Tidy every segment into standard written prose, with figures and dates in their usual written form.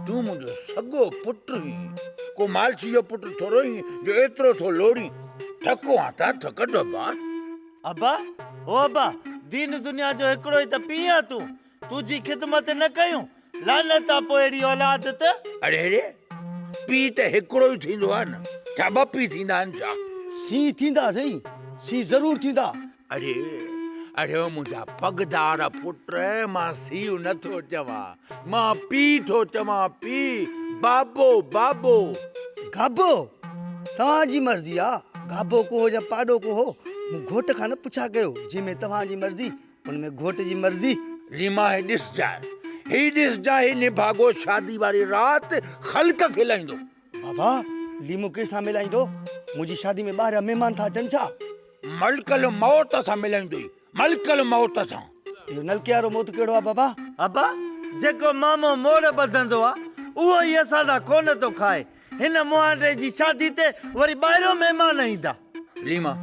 तू मुझे सगो पुट ही को मालसी जो पुट थोरो ही जो एतरो थो लोड़ी थको आता थक डबा अब्बा ओ अब्बा दीन दुनिया जो एकड़ो ही त पीया तू जी खिदमत न कयूं लानत आ पोएड़ी औलाद त अरे रे पी त हिकड़ो ही थींदो आ न छा बपी थींदा आहिनि छा सी थींदा सही सी जरूर थींदा अरे अरे मुंहिंजा पगदार पुट मां सीउ नथो चवां मां पी थो चवां पी बाबो बाबो गाबो तव्हांजी मर्ज़ी आ गाबो को हो या पाड़ो को हो मूं घोट खां न पुछा कयो जंहिंमें तव्हांजी मर्ज़ी उनमें घोट जी मर्ज़ी रीमा हे ॾिस जाए निभागो शादी वारी रात ख़ल्क खिलाईंदो बाबा लीमो कंहिंसां मिलाईंदो मुंहिंजी शादी में ॿाहिरां महिमान था अचनि छा मलकल मौत सां मिलाईंदो मलकल मौत सां इहो नलके वारो मौत कहिड़ो आहे बाबा अब्बा जेको मामो मोड़ ॿधंदो आ उहो ई असां सां कोन थो खाए हिन मुआंडे जी शादी ते वरी ॿाहिरियों महिमान ईंदा लीमा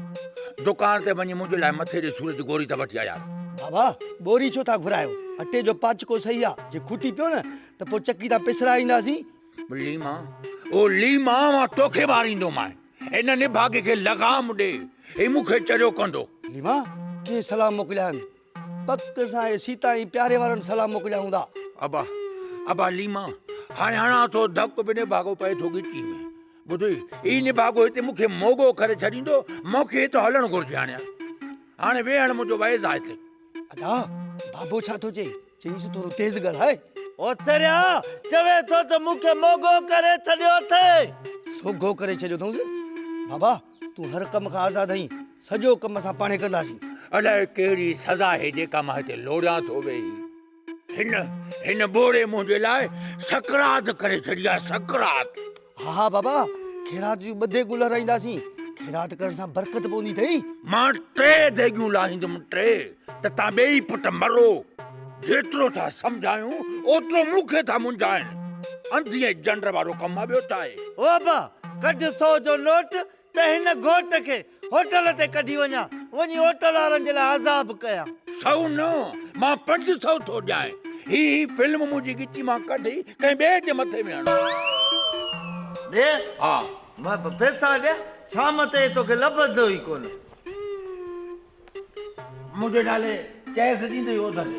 दुकान ते वञी मुंहिंजे लाइ मथे जी सूरज गोरी त वठी आया बाबा बोरी छो था घुरायो अटे जो पाचको सही आहे जे खुटी पियो न त पोइ चकी था पिसराईंदासीं लीमा ओ लीमा मां तोखे मारींदोमांइ हिन निभागे खे लगाम ॾे ही मूंखे चरियो कंदो लीमा कीअं सलाम मोकिलिया आहिनि पक सां हे सीता ऐं प्यारे वारनि सलाम मोकिलिया हूंदा अबा अबा लीमा हाणे हणा थो धक बि निभागो पए थो गिची में ॿुधी ही निभागो हिते मूंखे मोगो करे छॾींदो मूंखे हिते हलणु घुरिजे हाणे वेहण मुंहिंजो वैज़ आहे हिते अदा बाबो छा थो चए चईंसि थोरो तेज़ ॻाल्हाए ओथरिया चवे थो त मूंखे मोगो करे छॾियो अथई सोघो करे छॾियो अथऊंसि बाबा तूं हर कम खां आज़ादु आहीं सॼो कम असां पाणे कंदासीं अलाए कहिड़ी सज़ा आहे जेका मां हिते लोड़ियां थो वेही हिन बोरे मुंहिंजे लाइ सकरात करे छॾी आहे सकरात हा हा बाबा ख़ैरात जूं ॿधे गुल राईंदासीं ख़ैरात करण सां बरकत पवंदी अथई मां 3 देगियूं लाहींदुमि 3 त तव्हां ॿई पुट मरो जेतिरो था सम्झायूं ओतिरो मूंखे था मुंझाइनि अंधीअ जंड वारो कमु आहे ॿियो छा आहे ओ अब्बा कढ 100 जो नोट त हिन घोट खे होटल ते कढी वञा वञी होटल वारनि जे लाइ अज़ाब कयां 100 न मां 500 थो ॾियां ही फिल्म मुंहिंजी गिची मां कढी कंहिं ॿिए जे मथे में हणो ॾे हा मां पैसा ॾे शाम ते तोखे लभंदो ई कोन मुंहिंजे नाले कैस ॾींदो ओधर